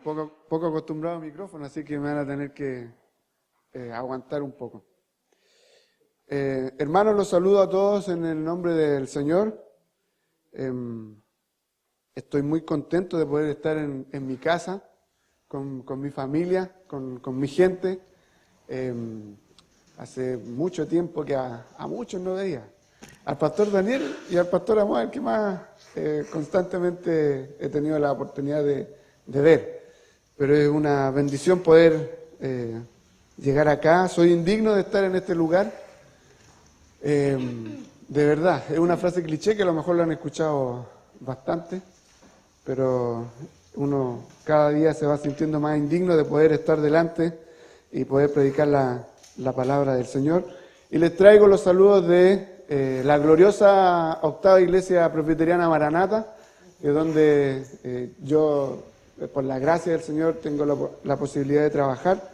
poco acostumbrado al micrófono, así que me van a tener que aguantar un poco. Hermanos, los saludo a todos en el nombre del Señor. Estoy muy contento de poder estar en mi casa, con mi familia, con mi gente. Hace mucho tiempo que a muchos no veía. Al pastor Daniel y al pastor Amor, que más constantemente he tenido la oportunidad de ver. Pero es una bendición poder llegar acá. Soy indigno de estar en este lugar. De verdad, es una frase cliché que a lo mejor lo han escuchado bastante, pero uno cada día se va sintiendo más indigno de poder estar delante y poder predicar la palabra del Señor. Y les traigo los saludos de la gloriosa octava iglesia presbiteriana Maranata, que es donde yo, por la gracia del Señor, tengo la posibilidad de trabajar.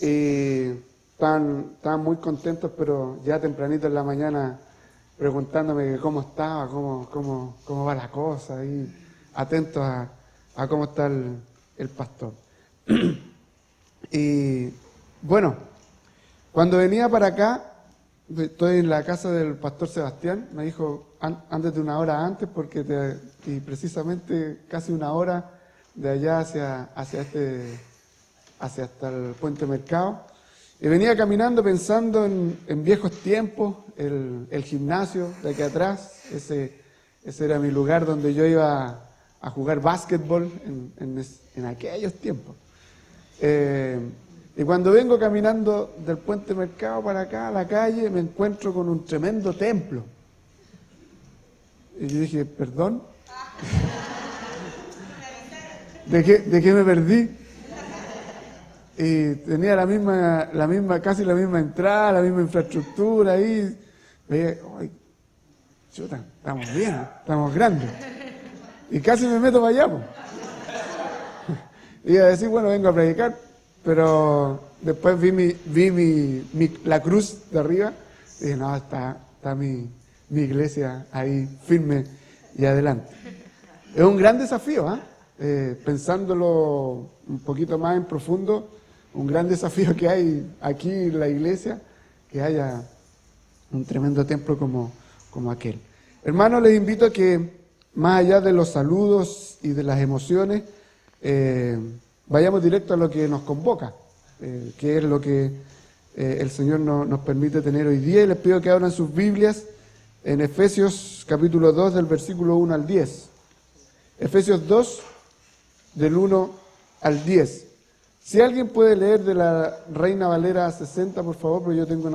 Y estaban muy contentos, pero ya tempranito en la mañana preguntándome cómo estaba, cómo va la cosa, y atentos a cómo está el pastor. Y bueno, cuando venía para acá, estoy en la casa del pastor Sebastián, me dijo antes de una hora antes, y precisamente casi una hora de allá hacia hasta el Puente Mercado. Y venía caminando pensando en viejos tiempos, el gimnasio de aquí atrás, ese era mi lugar donde yo iba a jugar básquetbol en aquellos tiempos. Y cuando vengo caminando del Puente Mercado para acá, a la calle, me encuentro con un tremendo templo. Y yo dije, ¿perdón? ¿De qué me perdí? Y tenía casi la misma entrada, la misma infraestructura ahí. Veía, ¡ay, chuta! Estamos bien, estamos grandes. Y casi me meto para allá, pues. Iba a decir, bueno, vengo a predicar, pero después vi la cruz de arriba y dije, no, está mi iglesia ahí firme y adelante. Es un gran desafío, pensándolo un poquito más en profundo, un gran desafío que hay aquí en la iglesia, que haya un tremendo templo como aquel. Hermanos, les invito a que, más allá de los saludos y de las emociones, vayamos directo a lo que nos convoca, que es lo que el Señor nos permite tener hoy día. Y les pido que abran sus Biblias en Efesios capítulo 2 del versículo 1 al 10. Efesios 2 del 1 al 10. Si alguien puede leer de la Reina Valera 60, por favor, porque yo tengo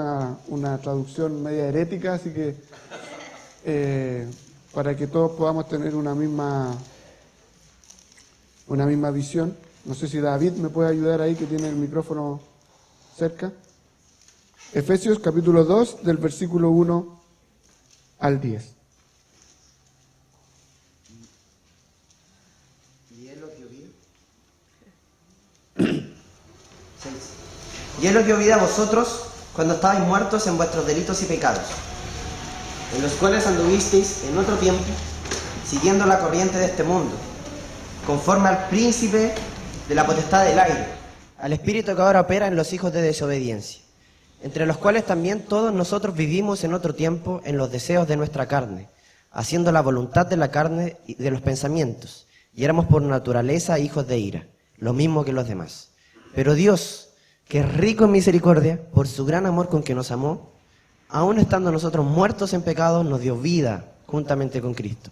una traducción media herética, así que para que todos podamos tener una misma visión. No sé si David me puede ayudar ahí, que tiene el micrófono cerca. Efesios capítulo 2, del versículo 1 al 10. Y es lo que os vi a vosotros cuando estabais muertos en vuestros delitos y pecados, en los cuales anduvisteis en otro tiempo, siguiendo la corriente de este mundo, conforme al príncipe de la potestad del aire, al espíritu que ahora opera en los hijos de desobediencia, entre los cuales también todos nosotros vivimos en otro tiempo en los deseos de nuestra carne, haciendo la voluntad de la carne y de los pensamientos, y éramos por naturaleza hijos de ira, lo mismo que los demás. Pero Dios, que es rico en misericordia, por su gran amor con que nos amó, aun estando nosotros muertos en pecado, nos dio vida juntamente con Cristo.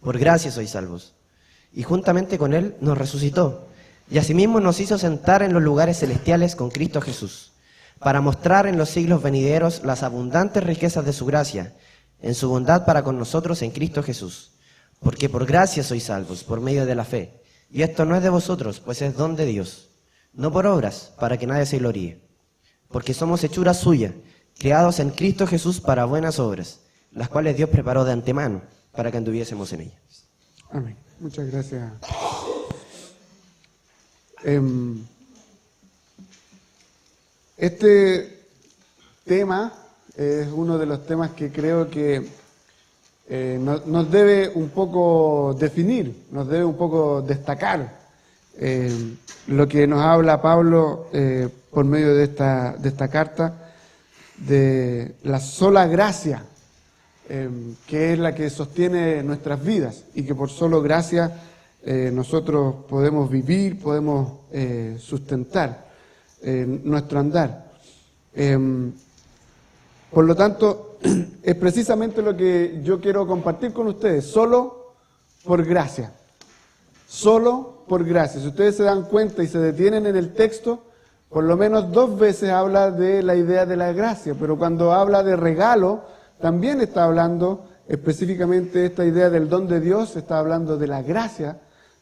Por gracia sois salvos. Y juntamente con Él nos resucitó, y asimismo nos hizo sentar en los lugares celestiales con Cristo Jesús, para mostrar en los siglos venideros las abundantes riquezas de su gracia, en su bondad para con nosotros en Cristo Jesús. Porque por gracia sois salvos, por medio de la fe. Y esto no es de vosotros, pues es don de Dios. No por obras, para que nadie se gloríe. Porque somos hechura suya, creados en Cristo Jesús para buenas obras, las cuales Dios preparó de antemano, para que anduviésemos en ellas. Amén. Muchas gracias. Este tema es uno de los temas que creo que nos debe un poco definir, nos debe un poco destacar. lo que nos habla Pablo por medio de esta carta, de la sola gracia, que es la que sostiene nuestras vidas y que por solo gracia nosotros podemos vivir, podemos sustentar nuestro andar. Por lo tanto, es precisamente lo que yo quiero compartir con ustedes, solo por gracia. Solo por gracia. Si ustedes se dan cuenta y se detienen en el texto, por lo menos 2 veces habla de la idea de la gracia, pero cuando habla de regalo, también está hablando específicamente de esta idea del don de Dios, está hablando de la gracia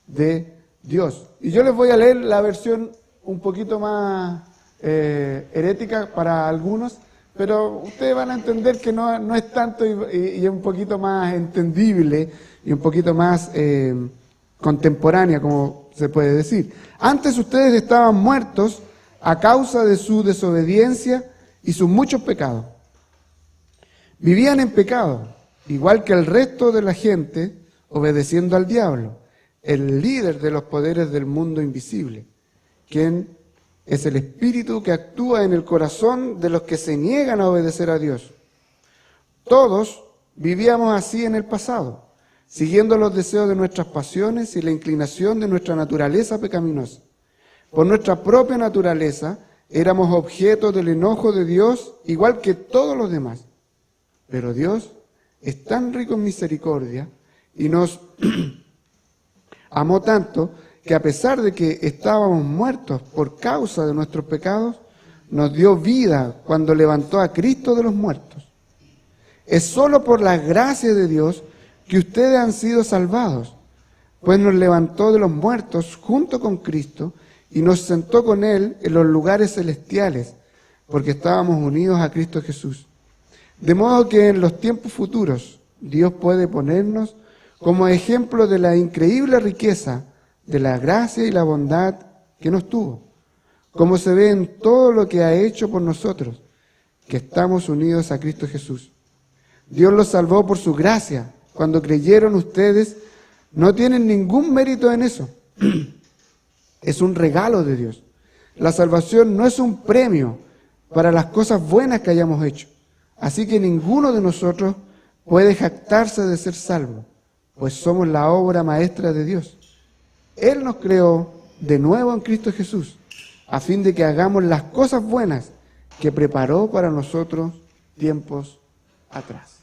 de Dios. Y yo les voy a leer la versión un poquito más herética para algunos, pero ustedes van a entender que no es tanto y es un poquito más entendible y un poquito más contemporánea, como se puede decir. Antes ustedes estaban muertos a causa de su desobediencia y sus muchos pecados. Vivían en pecado, igual que el resto de la gente, obedeciendo al diablo, el líder de los poderes del mundo invisible, quien es el espíritu que actúa en el corazón de los que se niegan a obedecer a Dios. Todos vivíamos así en el pasado, siguiendo los deseos de nuestras pasiones y la inclinación de nuestra naturaleza pecaminosa. Por nuestra propia naturaleza éramos objeto del enojo de Dios, igual que todos los demás. Pero Dios es tan rico en misericordia y nos amó tanto que a pesar de que estábamos muertos por causa de nuestros pecados, nos dio vida cuando levantó a Cristo de los muertos. Es solo por la gracia de Dios que ustedes han sido salvados, pues nos levantó de los muertos junto con Cristo y nos sentó con Él en los lugares celestiales, porque estábamos unidos a Cristo Jesús. De modo que en los tiempos futuros Dios puede ponernos como ejemplo de la increíble riqueza de la gracia y la bondad que nos tuvo, como se ve en todo lo que ha hecho por nosotros, que estamos unidos a Cristo Jesús. Dios los salvó por su gracia. Cuando creyeron ustedes, no tienen ningún mérito en eso. Es un regalo de Dios. La salvación no es un premio para las cosas buenas que hayamos hecho. Así que ninguno de nosotros puede jactarse de ser salvo, pues somos la obra maestra de Dios. Él nos creó de nuevo en Cristo Jesús, a fin de que hagamos las cosas buenas que preparó para nosotros tiempos atrás.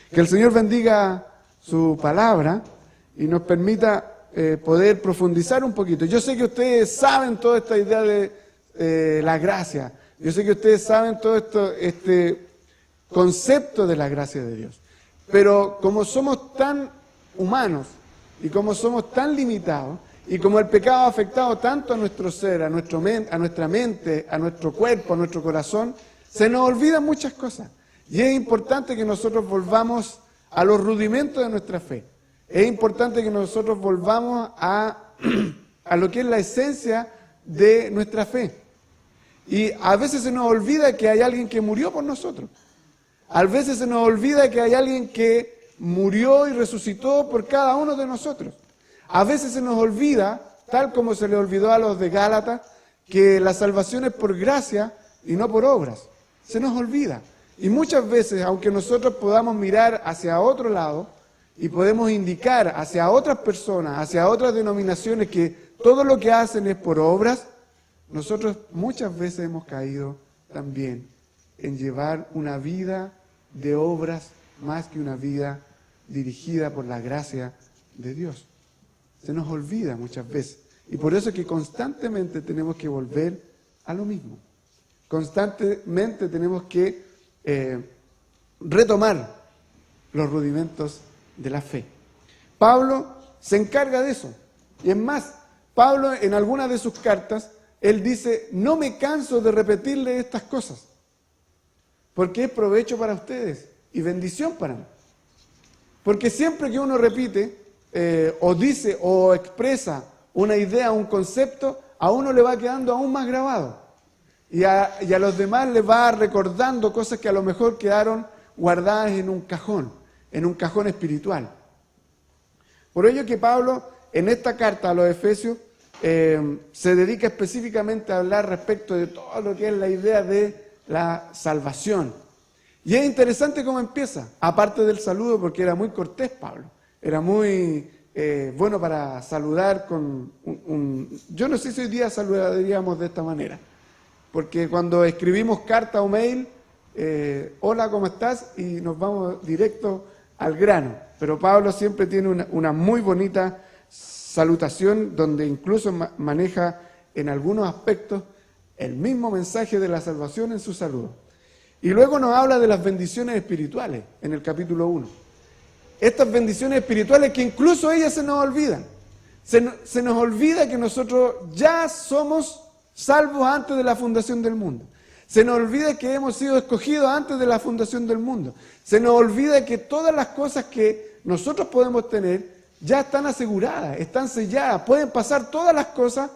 Que el Señor bendiga su palabra y nos permita poder profundizar un poquito. Yo sé que ustedes saben toda esta idea de la gracia. Yo sé que ustedes saben todo este concepto de la gracia de Dios. Pero como somos tan humanos y como somos tan limitados y como el pecado ha afectado tanto a nuestro ser, a nuestra mente, a nuestro cuerpo, a nuestro corazón, se nos olvidan muchas cosas. Y es importante que nosotros volvamos a los rudimentos de nuestra fe. Es importante que nosotros volvamos a lo que es la esencia de nuestra fe. Y a veces se nos olvida que hay alguien que murió por nosotros. A veces se nos olvida que hay alguien que murió y resucitó por cada uno de nosotros. A veces se nos olvida, tal como se le olvidó a los de Gálatas, que la salvación es por gracia y no por obras. Se nos olvida. Y muchas veces, aunque nosotros podamos mirar hacia otro lado y podemos indicar hacia otras personas, hacia otras denominaciones que todo lo que hacen es por obras, nosotros muchas veces hemos caído también en llevar una vida de obras más que una vida dirigida por la gracia de Dios. Se nos olvida muchas veces. Y por eso es que constantemente tenemos que volver a lo mismo. Constantemente tenemos que retomar los rudimentos de la fe. Pablo se encarga de eso. Y es más, Pablo en algunas de sus cartas, él dice, no me canso de repetirle estas cosas, porque es provecho para ustedes y bendición para mí. Porque siempre que uno repite, o dice, o expresa una idea, un concepto, a uno le va quedando aún más grabado. Y a los demás les va recordando cosas que a lo mejor quedaron guardadas en un cajón espiritual. Por ello que Pablo, en esta carta a los Efesios, se dedica específicamente a hablar respecto de todo lo que es la idea de la salvación. Y es interesante cómo empieza, aparte del saludo, porque era muy cortés Pablo, era muy bueno para saludar con yo no sé si hoy día saludaríamos de esta manera, porque cuando escribimos carta o mail, hola, ¿cómo estás? Y nos vamos directo al grano, pero Pablo siempre tiene una muy bonita salutación, donde incluso maneja en algunos aspectos el mismo mensaje de la salvación en su saludo. Y luego nos habla de las bendiciones espirituales en el capítulo 1. Estas bendiciones espirituales que incluso ellas se nos olvidan. Se nos olvida que nosotros ya somos salvos antes de la fundación del mundo. Se nos olvida que hemos sido escogidos antes de la fundación del mundo. Se nos olvida que todas las cosas que nosotros podemos tener ya están aseguradas, están selladas, pueden pasar todas las cosas,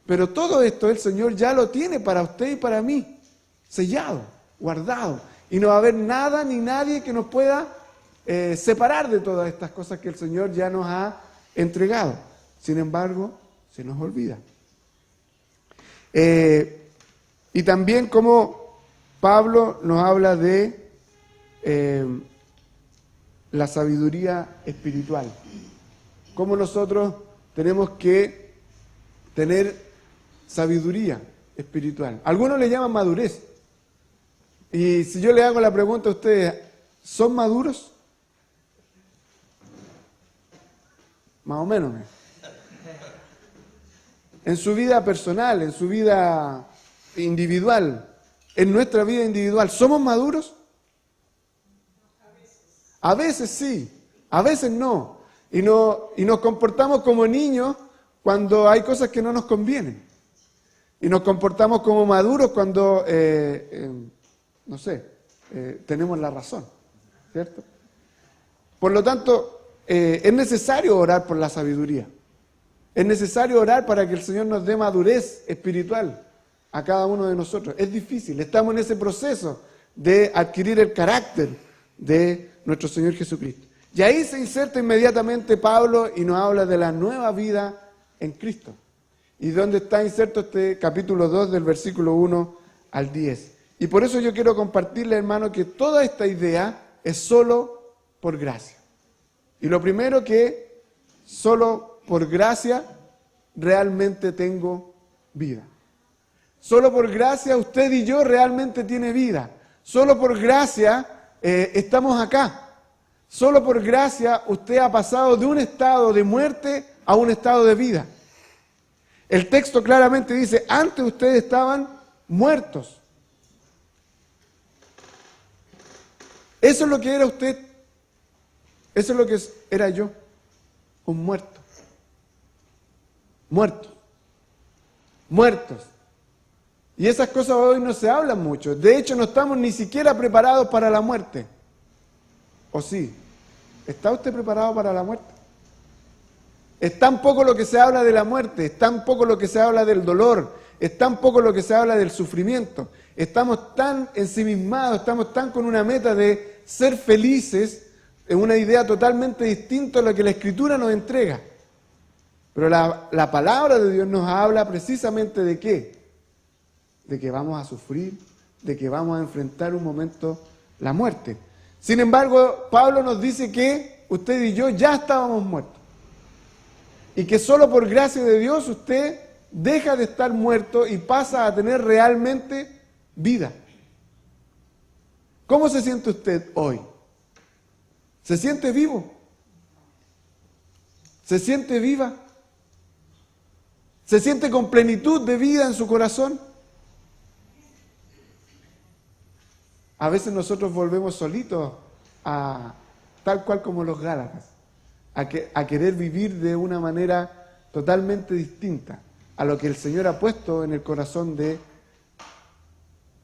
pero todo esto el Señor ya lo tiene para usted y para mí, sellado, guardado. Y no va a haber nada ni nadie que nos pueda separar de todas estas cosas que el Señor ya nos ha entregado. Sin embargo, se nos olvida. Y también como Pablo nos habla de la sabiduría espiritual. Cómo nosotros tenemos que tener sabiduría espiritual. Algunos le llaman madurez. Y si yo le hago la pregunta a ustedes, ¿son maduros? Más o menos. En su vida personal, en su vida individual, en nuestra vida individual, ¿somos maduros? A veces sí, a veces no. Y nos comportamos como niños cuando hay cosas que no nos convienen. Y nos comportamos como maduros cuando, tenemos la razón, ¿cierto? Por lo tanto, es necesario orar por la sabiduría. Es necesario orar para que el Señor nos dé madurez espiritual a cada uno de nosotros. Es difícil, estamos en ese proceso de adquirir el carácter de nuestro Señor Jesucristo. Y ahí se inserta inmediatamente Pablo y nos habla de la nueva vida en Cristo. Y donde está inserto este capítulo 2 del versículo 1 al 10. Y por eso yo quiero compartirle, hermano, que toda esta idea es solo por gracia. Y lo primero que solo por gracia realmente tengo vida. Solo por gracia usted y yo realmente tiene vida. Solo por gracia estamos acá. Solo por gracia usted ha pasado de un estado de muerte a un estado de vida. El texto claramente dice, antes ustedes estaban muertos. Eso es lo que era usted. Eso es lo que era yo. Un muerto. Muertos. Muertos. Y esas cosas hoy no se hablan mucho. De hecho, no estamos ni siquiera preparados para la muerte. ¿O sí? ¿Está usted preparado para la muerte? Es tan poco lo que se habla de la muerte, es tan poco lo que se habla del dolor, es tan poco lo que se habla del sufrimiento. Estamos tan ensimismados, estamos tan con una meta de ser felices, en una idea totalmente distinta a lo que la Escritura nos entrega. Pero la palabra de Dios nos habla precisamente de ¿qué? De que vamos a sufrir, de que vamos a enfrentar un momento la muerte. Sin embargo, Pablo nos dice que usted y yo ya estábamos muertos. Y que solo por gracia de Dios usted deja de estar muerto y pasa a tener realmente vida. ¿Cómo se siente usted hoy? ¿Se siente vivo? ¿Se siente viva? ¿Se siente con plenitud de vida en su corazón? A veces nosotros volvemos solitos a tal cual como los Gálatas, a querer vivir de una manera totalmente distinta a lo que el Señor ha puesto en el corazón de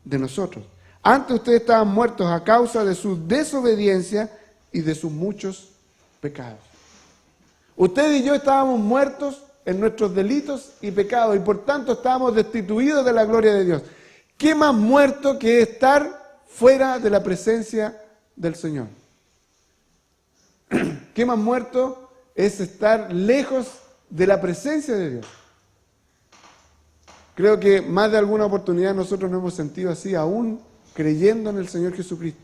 nosotros. Antes ustedes estaban muertos a causa de su desobediencia y de sus muchos pecados. Usted y yo estábamos muertos en nuestros delitos y pecados y por tanto estábamos destituidos de la gloria de Dios. ¿Qué más muerto que estar fuera de la presencia del Señor? ¿Qué más muerto es estar lejos de la presencia de Dios? Creo que más de alguna oportunidad nosotros nos hemos sentido así, aún creyendo en el Señor Jesucristo,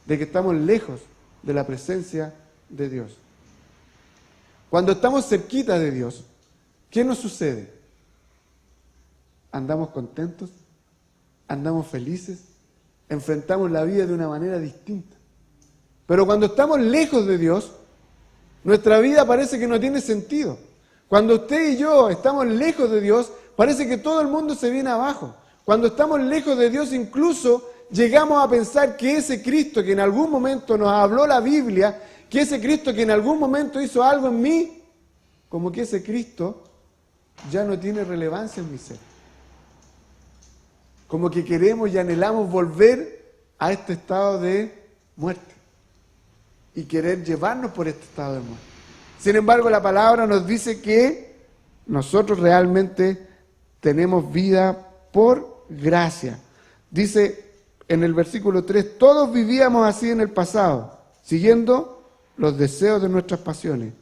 de que estamos lejos de la presencia de Dios. Cuando estamos cerquita de Dios, ¿qué nos sucede? ¿Andamos contentos? ¿Andamos felices? ¿Enfrentamos la vida de una manera distinta? Pero cuando estamos lejos de Dios, nuestra vida parece que no tiene sentido. Cuando usted y yo estamos lejos de Dios, parece que todo el mundo se viene abajo. Cuando estamos lejos de Dios, incluso llegamos a pensar que ese Cristo que en algún momento nos habló la Biblia, que ese Cristo que en algún momento hizo algo en mí, como que ese Cristo ya no tiene relevancia en mi ser. Como que queremos y anhelamos volver a este estado de muerte y querer llevarnos por este estado de muerte. Sin embargo, la palabra nos dice que nosotros realmente tenemos vida por gracia. Dice en el versículo 3, todos vivíamos así en el pasado, siguiendo los deseos de nuestras pasiones.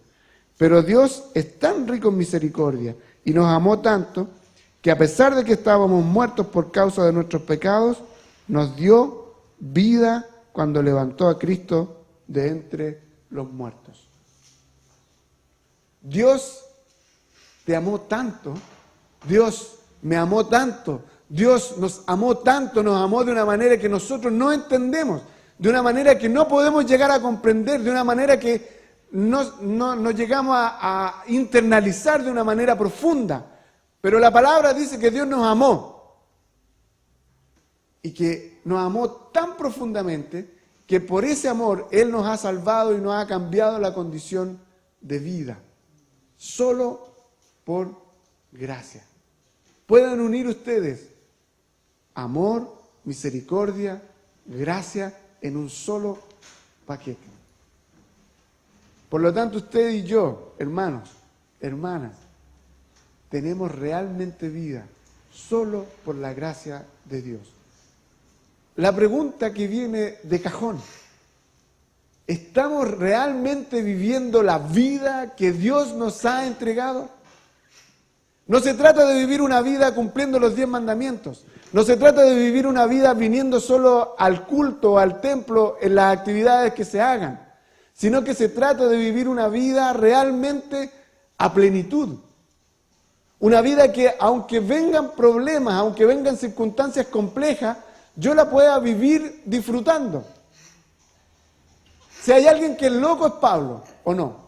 Pero Dios es tan rico en misericordia y nos amó tanto que a pesar de que estábamos muertos por causa de nuestros pecados, nos dio vida cuando levantó a Cristo de entre los muertos. Dios te amó tanto, Dios me amó tanto, Dios nos amó tanto, nos amó de una manera que nosotros no entendemos, de una manera que no podemos llegar a comprender, de una manera que no llegamos a internalizar de una manera profunda. Pero la palabra dice que Dios nos amó y que nos amó tan profundamente que por ese amor Él nos ha salvado y nos ha cambiado la condición de vida. Solo por gracia. Pueden unir ustedes amor, misericordia, gracia en un solo paquete. Por lo tanto, usted y yo, hermanos, hermanas, tenemos realmente vida solo por la gracia de Dios. La pregunta que viene de cajón: ¿estamos realmente viviendo la vida que Dios nos ha entregado? No se trata de vivir una vida cumpliendo los 10 mandamientos. No se trata de vivir una vida viniendo solo al culto, al templo, en las actividades que se hagan, sino que se trata de vivir una vida realmente a plenitud. Una vida que, aunque vengan problemas, aunque vengan circunstancias complejas, yo la pueda vivir disfrutando. Si hay alguien que es loco, es Pablo, ¿o no?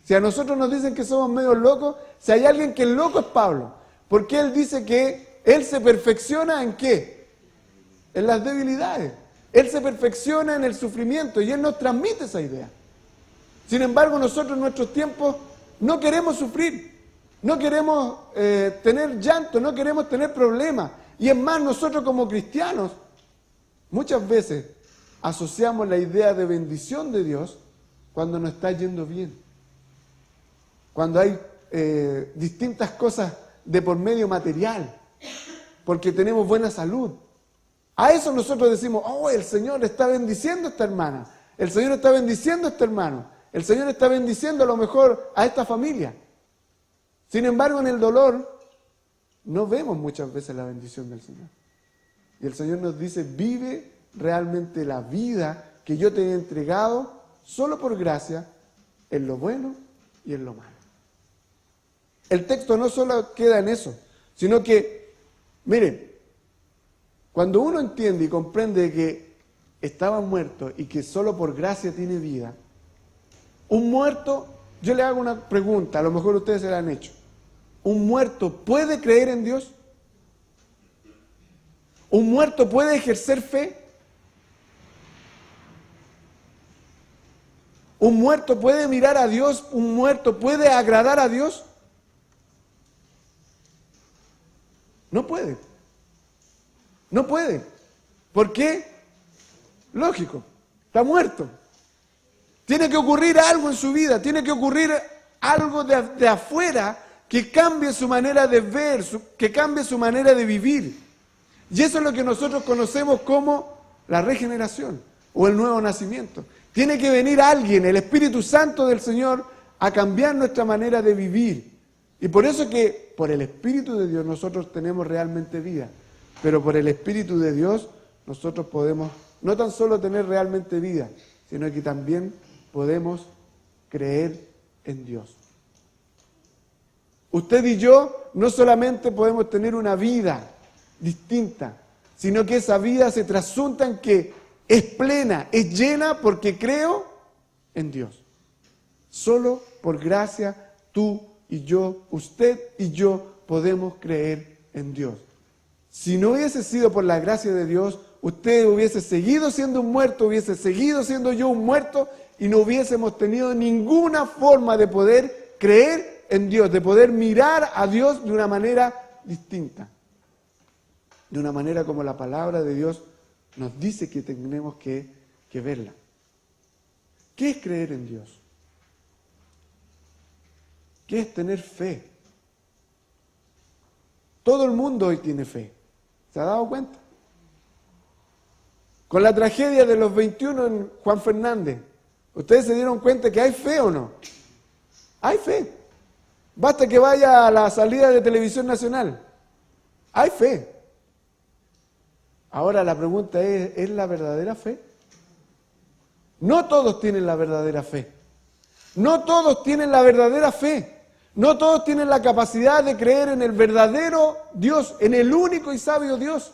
Si a nosotros nos dicen que somos medio locos, si hay alguien que es loco, es Pablo. Porque él dice que él se perfecciona ¿en qué? En las debilidades. Él se perfecciona en el sufrimiento y él nos transmite esa idea. Sin embargo, nosotros en nuestros tiempos no queremos sufrir. No queremos tener llanto, no queremos tener problemas. Y es más, nosotros como cristianos, muchas veces asociamos la idea de bendición de Dios cuando nos está yendo bien. Cuando hay distintas cosas de por medio material, porque tenemos buena salud. A eso nosotros decimos, oh, el Señor está bendiciendo a esta hermana, el Señor está bendiciendo a este hermano, el Señor está bendiciendo a lo mejor a esta familia. Sin embargo, en el dolor no vemos muchas veces la bendición del Señor. Y el Señor nos dice, vive realmente la vida que yo te he entregado solo por gracia, en lo bueno y en lo malo. El texto no solo queda en eso, sino que, miren, cuando uno entiende y comprende que estaba muerto y que solo por gracia tiene vida, un muerto, yo le hago una pregunta, a lo mejor ustedes se la han hecho. ¿Un muerto puede creer en Dios? ¿Un muerto puede ejercer fe? ¿Un muerto puede mirar a Dios? ¿Un muerto puede agradar a Dios? No puede. No puede. ¿Por qué? Lógico, está muerto. Tiene que ocurrir algo en su vida, tiene que ocurrir algo de afuera que cambie su manera de ver, que cambie su manera de vivir. Y eso es lo que nosotros conocemos como la regeneración o el nuevo nacimiento. Tiene que venir alguien, el Espíritu Santo del Señor, a cambiar nuestra manera de vivir. Y por eso que por el Espíritu de Dios nosotros tenemos realmente vida. Pero por el Espíritu de Dios nosotros podemos no tan solo tener realmente vida, sino que también podemos creer en Dios. Usted y yo no solamente podemos tener una vida distinta, sino que esa vida se trasunta en que es plena, es llena porque creo en Dios. Solo por gracia tú y yo, usted y yo podemos creer en Dios. Si no hubiese sido por la gracia de Dios, usted hubiese seguido siendo un muerto, hubiese seguido siendo yo un muerto y no hubiésemos tenido ninguna forma de poder creer en Dios, de poder mirar a Dios de una manera distinta, de una manera como la palabra de Dios nos dice que tenemos que verla. ¿Qué es creer en Dios? ¿Qué es tener fe? Todo el mundo hoy tiene fe. ¿Se ha dado cuenta? Con la tragedia de los 21 en Juan Fernández, ¿ustedes se dieron cuenta que hay fe o no? Hay fe. Basta que vaya a la salida de Televisión Nacional. Hay fe. Ahora la pregunta ¿es la verdadera fe? No todos tienen la verdadera fe. No todos tienen la verdadera fe. No todos tienen la capacidad de creer en el verdadero Dios, en el único y sabio Dios.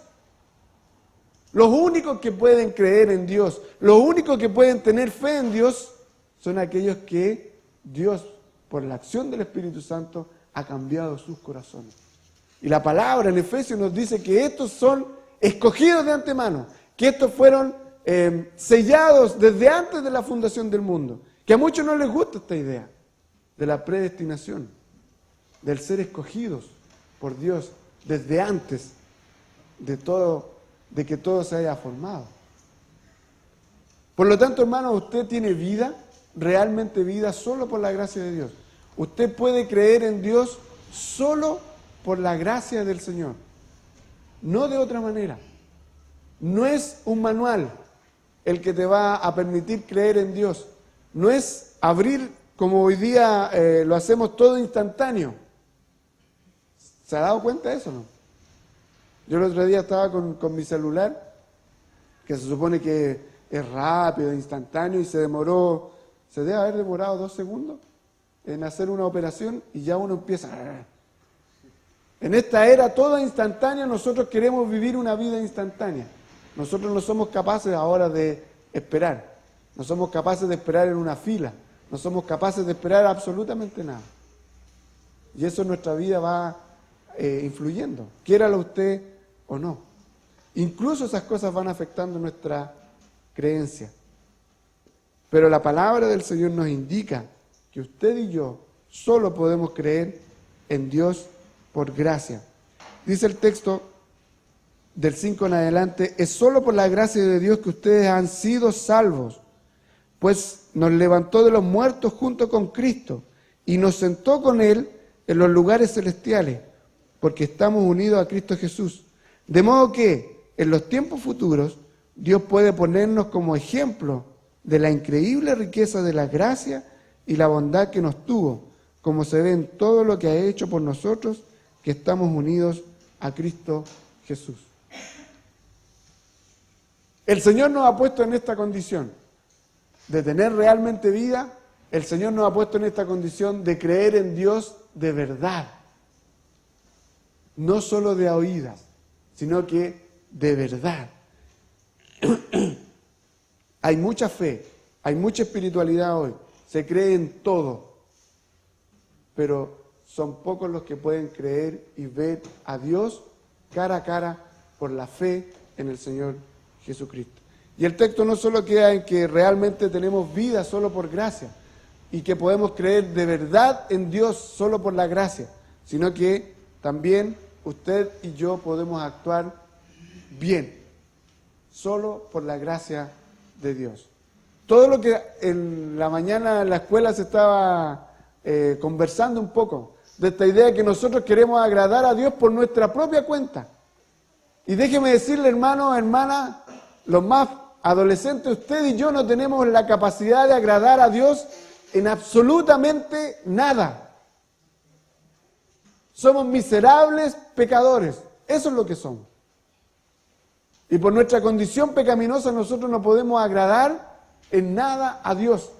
Los únicos que pueden creer en Dios, los únicos que pueden tener fe en Dios, son aquellos que Dios, por la acción del Espíritu Santo, ha cambiado sus corazones. Y la palabra en Efesios nos dice que estos son escogidos de antemano, que estos fueron sellados desde antes de la fundación del mundo. Que a muchos no les gusta esta idea de la predestinación, del ser escogidos por Dios desde antes de que todo se haya formado. Por lo tanto, hermano, usted tiene vida, realmente vida, solo por la gracia de Dios. Usted puede creer en Dios solo por la gracia del Señor, no de otra manera. No es un manual el que te va a permitir creer en Dios. No es abrir como hoy día lo hacemos todo instantáneo. ¿Se ha dado cuenta de eso o no? Yo el otro día estaba con mi celular, que se supone que es rápido, instantáneo, y se debe haber demorado 2 segundos en hacer una operación y ya uno empieza. En esta era toda instantánea, nosotros queremos vivir una vida instantánea. Nosotros no somos capaces ahora de esperar. No somos capaces de esperar en una fila. No somos capaces de esperar absolutamente nada. Y eso en nuestra vida va influyendo, quiéralo usted o no. Incluso esas cosas van afectando nuestra creencia. Pero la palabra del Señor nos indica que usted y yo solo podemos creer en Dios por gracia. Dice el texto del 5 en adelante: es solo por la gracia de Dios que ustedes han sido salvos, pues nos levantó de los muertos junto con Cristo y nos sentó con Él en los lugares celestiales, porque estamos unidos a Cristo Jesús. De modo que en los tiempos futuros Dios puede ponernos como ejemplo de la increíble riqueza de la gracia y la bondad que nos tuvo, como se ve en todo lo que ha hecho por nosotros que estamos unidos a Cristo Jesús. El Señor nos ha puesto en esta condición de tener realmente vida. El Señor nos ha puesto en esta condición de creer en Dios de verdad. No solo de a oídas, sino que de verdad. Hay mucha fe, hay mucha espiritualidad hoy. Se cree en todo. Pero son pocos los que pueden creer y ver a Dios cara a cara por la fe en el Señor Jesucristo. Y el texto no solo queda en que realmente tenemos vida solo por gracia y que podemos creer de verdad en Dios solo por la gracia, sino que también usted y yo podemos actuar bien solo por la gracia de Dios. Todo lo que en la mañana en la escuela se estaba conversando un poco de esta idea de que nosotros queremos agradar a Dios por nuestra propia cuenta. Y déjeme decirle, hermano, hermana, los más adolescentes, usted y yo no tenemos la capacidad de agradar a Dios en absolutamente nada. Somos miserables pecadores. Eso es lo que somos. Y por nuestra condición pecaminosa nosotros no podemos agradar en nada a Dios.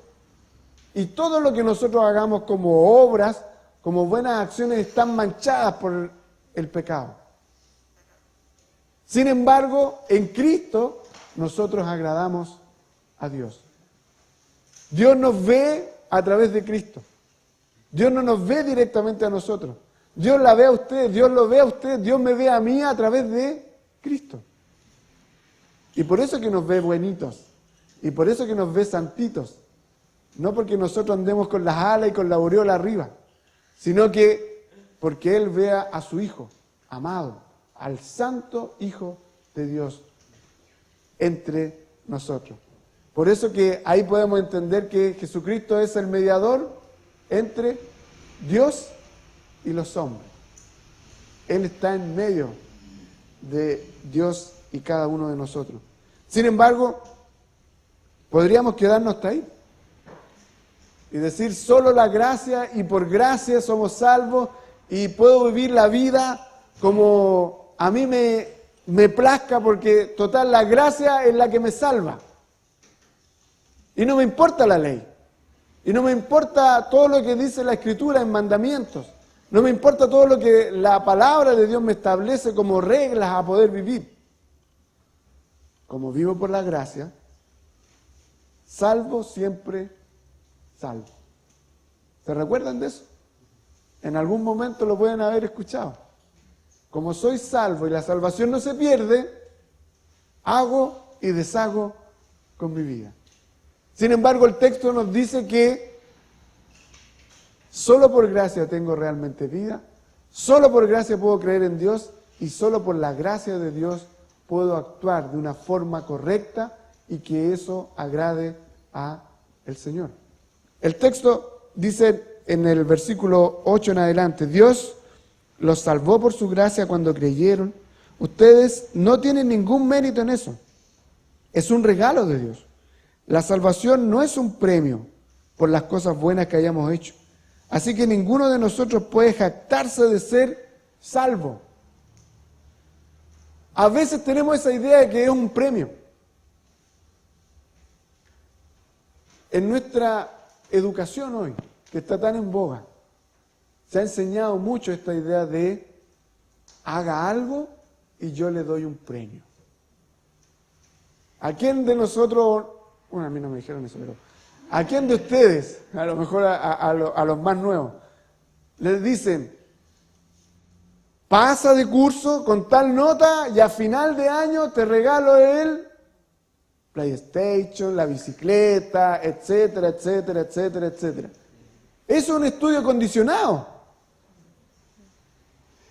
Y todo lo que nosotros hagamos como obras, como buenas acciones, están manchadas por el pecado. Sin embargo, en Cristo nosotros agradamos a Dios. Dios nos ve a través de Cristo. Dios no nos ve directamente a nosotros. Dios la ve a usted, Dios lo ve a usted, Dios me ve a mí a través de Cristo. Y por eso que nos ve buenitos. Y por eso que nos ve santitos. No porque nosotros andemos con las alas y con la aureola arriba, sino que porque Él vea a su Hijo amado, al santo Hijo de Dios entre nosotros. Por eso que ahí podemos entender que Jesucristo es el mediador entre Dios y los hombres. Él está en medio de Dios y cada uno de nosotros. Sin embargo, podríamos quedarnos hasta ahí y decir solo la gracia y por gracia somos salvos y puedo vivir la vida como a mí me plazca porque total la gracia es la que me salva. Y no me importa la ley. Y no me importa todo lo que dice la Escritura en mandamientos. No me importa todo lo que la palabra de Dios me establece como reglas a poder vivir. Como vivo por la gracia, salvo siempre salvo. ¿Se recuerdan de eso? En algún momento lo pueden haber escuchado. Como soy salvo y la salvación no se pierde, hago y deshago con mi vida. Sin embargo, el texto nos dice que solo por gracia tengo realmente vida, solo por gracia puedo creer en Dios y solo por la gracia de Dios puedo actuar de una forma correcta y que eso agrade a el Señor. El texto dice en el versículo 8 en adelante, Dios los salvó por su gracia cuando creyeron. Ustedes no tienen ningún mérito en eso. Es un regalo de Dios. La salvación no es un premio por las cosas buenas que hayamos hecho. Así que ninguno de nosotros puede jactarse de ser salvo. A veces tenemos esa idea de que es un premio. En nuestra educación hoy, que está tan en boga, se ha enseñado mucho esta idea de haga algo y yo le doy un premio. ¿A quién de nosotros, bueno, a mí no me dijeron eso, pero ¿a quién de ustedes, a lo mejor a los más nuevos, les dicen, pasa de curso con tal nota y a final de año te regalo el PlayStation, la bicicleta, etcétera, etcétera, etcétera, etcétera? Eso es un estudio condicionado.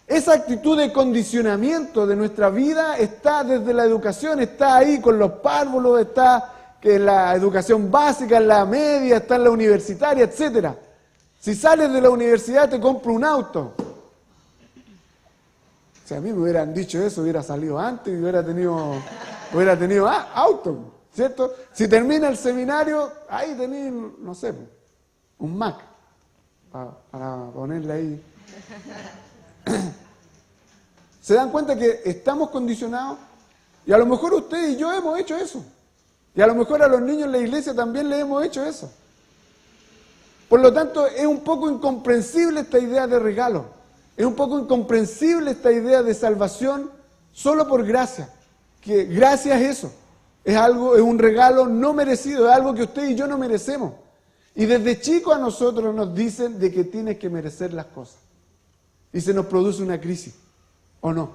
Esa actitud de condicionamiento de nuestra vida está desde la educación, está ahí con los párvulos, está en la educación básica, en la media, está en la universitaria, etcétera. Si sales de la universidad te compro un auto. Si a mí me hubieran dicho eso, hubiera salido antes y hubiera tenido auto, ¿cierto? Si termina el seminario, ahí tenés, no sé, un Mac para ponerle ahí. ¿Se dan cuenta que estamos condicionados? Y a lo mejor usted y yo hemos hecho eso. Y a lo mejor a los niños en la iglesia también le hemos hecho eso. Por lo tanto, es un poco incomprensible esta idea de regalo. Es un poco incomprensible esta idea de salvación solo por gracia. Que gracia es eso. Es un regalo no merecido, es algo que usted y yo no merecemos. Y desde chicos a nosotros nos dicen de que tienes que merecer las cosas. Y se nos produce una crisis, ¿o no?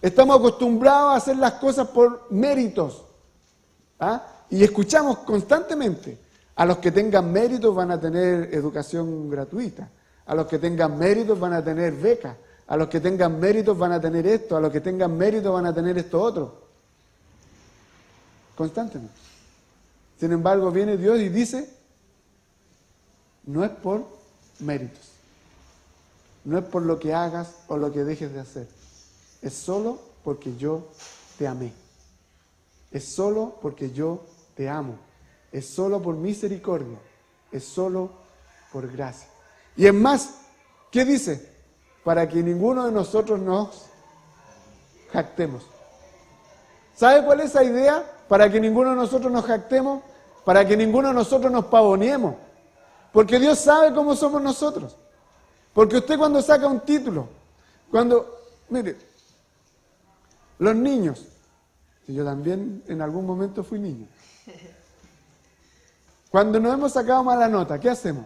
Estamos acostumbrados a hacer las cosas por méritos. Y escuchamos constantemente, a los que tengan méritos van a tener educación gratuita, a los que tengan méritos van a tener becas, a los que tengan méritos van a tener esto, a los que tengan méritos van a tener esto otro. Constantemente. Sin embargo, viene Dios y dice, no es por méritos, no es por lo que hagas o lo que dejes de hacer, es solo porque yo te amé, es solo porque yo te amo, es solo por misericordia, es solo por gracia. Y es más, ¿qué dice? para que ninguno de nosotros nos jactemos. ¿Sabe cuál es esa idea? Para que ninguno de nosotros nos jactemos, para que ninguno de nosotros nos pavoneemos. Porque Dios sabe cómo somos nosotros. Porque usted cuando saca un título, mire, los niños, y yo también en algún momento fui niño, cuando nos hemos sacado mala nota, ¿qué hacemos?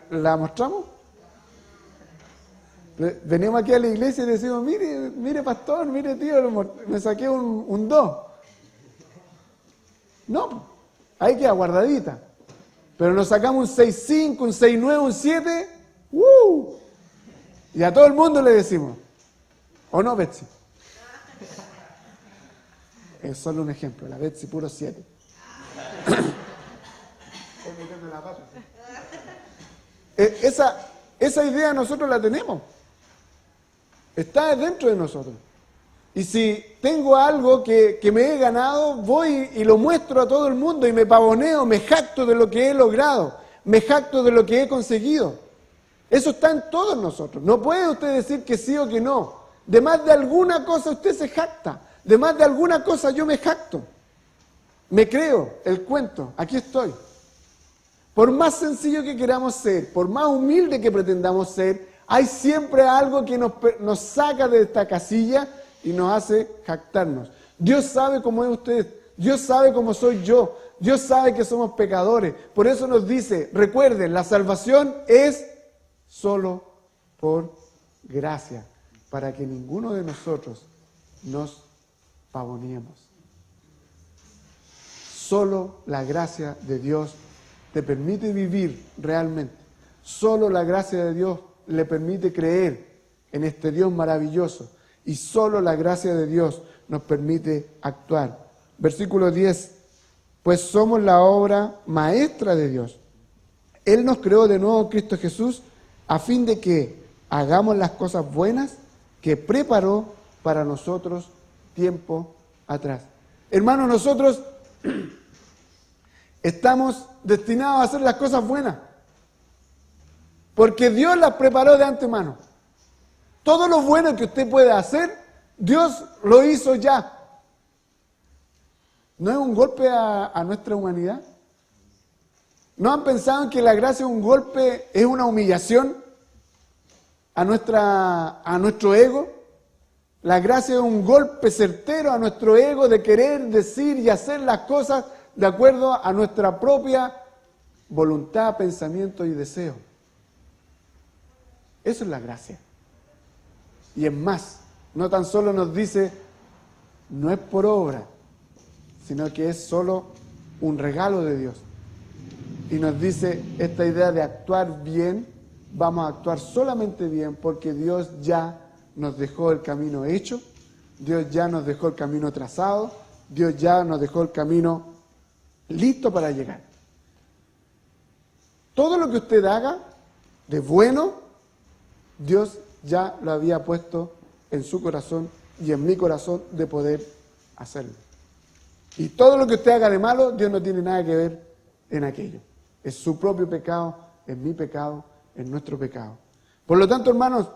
¿La mostramos? Venimos aquí a la iglesia y decimos, mire pastor, mire tío, me saqué un 2. No, ahí queda guardadita. Pero nos sacamos un 6.5, un 6.9, un 7. Y a todo el mundo le decimos, ¿o no, Betsy? Es solo un ejemplo, la Betsy puro 7. Esa idea nosotros la tenemos. Está dentro de nosotros. Y si tengo algo que me he ganado, voy y lo muestro a todo el mundo y me pavoneo, me jacto de lo que he logrado, me jacto de lo que he conseguido. Eso está en todos nosotros. No puede usted decir que sí o que no. De más de alguna cosa usted se jacta. De más de alguna cosa yo me jacto. Me creo el cuento. Aquí estoy. Por más sencillo que queramos ser, por más humilde que pretendamos ser, hay siempre algo que nos saca de esta casilla y nos hace jactarnos. Dios sabe cómo es usted, Dios sabe cómo soy yo, Dios sabe que somos pecadores. Por eso nos dice, recuerden, la salvación es solo por gracia, para que ninguno de nosotros nos pavoneemos. Solo la gracia de Dios te permite vivir realmente. Solo la gracia de Dios le permite creer en este Dios maravilloso. Y solo la gracia de Dios nos permite actuar. Versículo 10. Pues somos la obra maestra de Dios. Él nos creó de nuevo en Cristo Jesús a fin de que hagamos las cosas buenas que preparó para nosotros tiempo atrás. Hermanos, nosotros estamos destinados a hacer las cosas buenas. Porque Dios las preparó de antemano. Todo lo bueno que usted puede hacer, Dios lo hizo ya. ¿No es un golpe a nuestra humanidad? ¿No han pensado en que la gracia es un golpe, es una humillación a nuestro ego? La gracia es un golpe certero a nuestro ego de querer decir y hacer las cosas de acuerdo a nuestra propia voluntad, pensamiento y deseo. Eso es la gracia. Y es más, no tan solo nos dice, no es por obra, sino que es solo un regalo de Dios. Y nos dice esta idea de actuar bien, vamos a actuar solamente bien porque Dios ya nos dejó el camino hecho, Dios ya nos dejó el camino trazado, Dios ya nos dejó el camino listo para llegar. Todo lo que usted haga de bueno, Dios ya lo había puesto en su corazón y en mi corazón de poder hacerlo. Y todo lo que usted haga de malo, Dios no tiene nada que ver en aquello. Es su propio pecado, es mi pecado, es nuestro pecado. Por lo tanto, hermanos,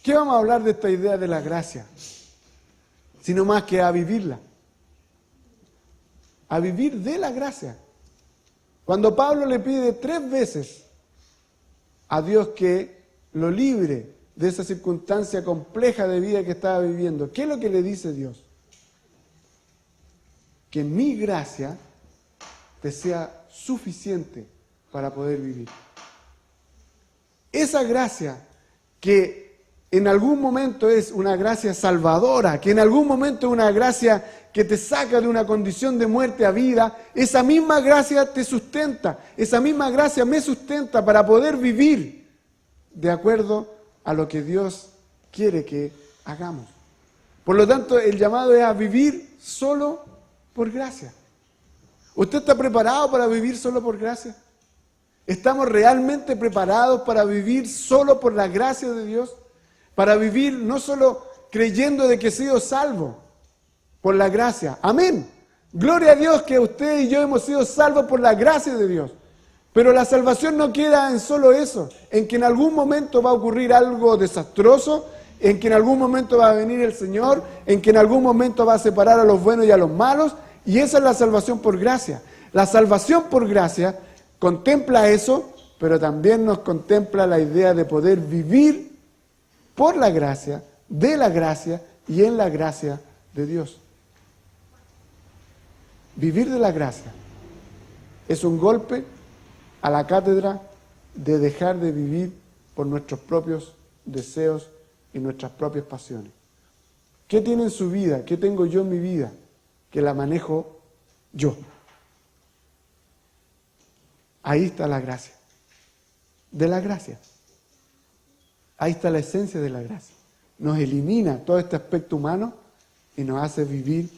¿qué vamos a hablar de esta idea de la gracia? Sino más que a vivirla. A vivir de la gracia. Cuando Pablo le pide 3 veces a Dios que lo libre de esa circunstancia compleja de vida que estaba viviendo, ¿qué es lo que le dice Dios? Que mi gracia te sea suficiente para poder vivir. Esa gracia que en algún momento es una gracia salvadora, que en algún momento es una gracia que te saca de una condición de muerte a vida, esa misma gracia te sustenta, esa misma gracia me sustenta para poder vivir de acuerdo a lo que Dios quiere que hagamos. Por lo tanto, el llamado es a vivir solo por gracia. ¿Usted está preparado para vivir solo por gracia? ¿Estamos realmente preparados para vivir solo por la gracia de Dios? Para vivir no solo creyendo de que he sido salvo por la gracia. Amén. Gloria a Dios que usted y yo hemos sido salvos por la gracia de Dios. Pero la salvación no queda en solo eso, en que en algún momento va a ocurrir algo desastroso, en que en algún momento va a venir el Señor, en que en algún momento va a separar a los buenos y a los malos, y esa es la salvación por gracia. La salvación por gracia contempla eso, pero también nos contempla la idea de poder vivir por la gracia, de la gracia y en la gracia de Dios. Vivir de la gracia es un golpe a la cátedra de dejar de vivir por nuestros propios deseos y nuestras propias pasiones. ¿Qué tiene en su vida? ¿Qué tengo yo en mi vida? Que la manejo yo. Ahí está la gracia. De la gracia. Ahí está la esencia de la gracia. Nos elimina todo este aspecto humano y nos hace vivir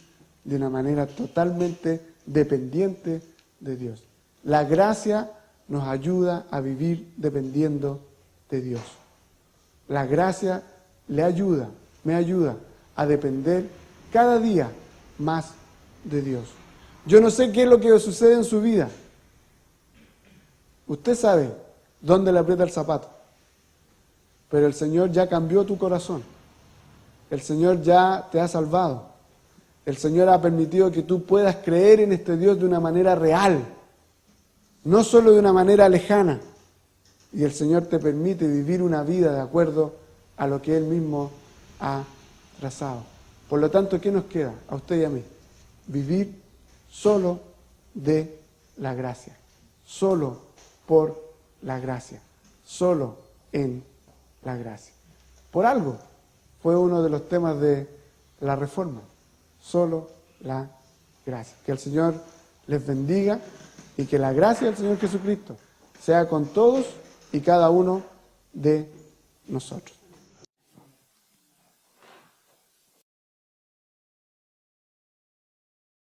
de una manera totalmente dependiente de Dios. La gracia nos ayuda a vivir dependiendo de Dios. La gracia le ayuda, me ayuda a depender cada día más de Dios. Yo no sé qué es lo que sucede en su vida. Usted sabe dónde le aprieta el zapato. Pero el Señor ya cambió tu corazón. El Señor ya te ha salvado. El Señor ha permitido que tú puedas creer en este Dios de una manera real, no solo de una manera lejana. Y el Señor te permite vivir una vida de acuerdo a lo que Él mismo ha trazado. Por lo tanto, ¿qué nos queda a usted y a mí? Vivir solo de la gracia, solo por la gracia, solo en la gracia. Por algo fue uno de los temas de la Reforma, solo la gracia. Que el Señor les bendiga y que la gracia del Señor Jesucristo sea con todos y cada uno de nosotros.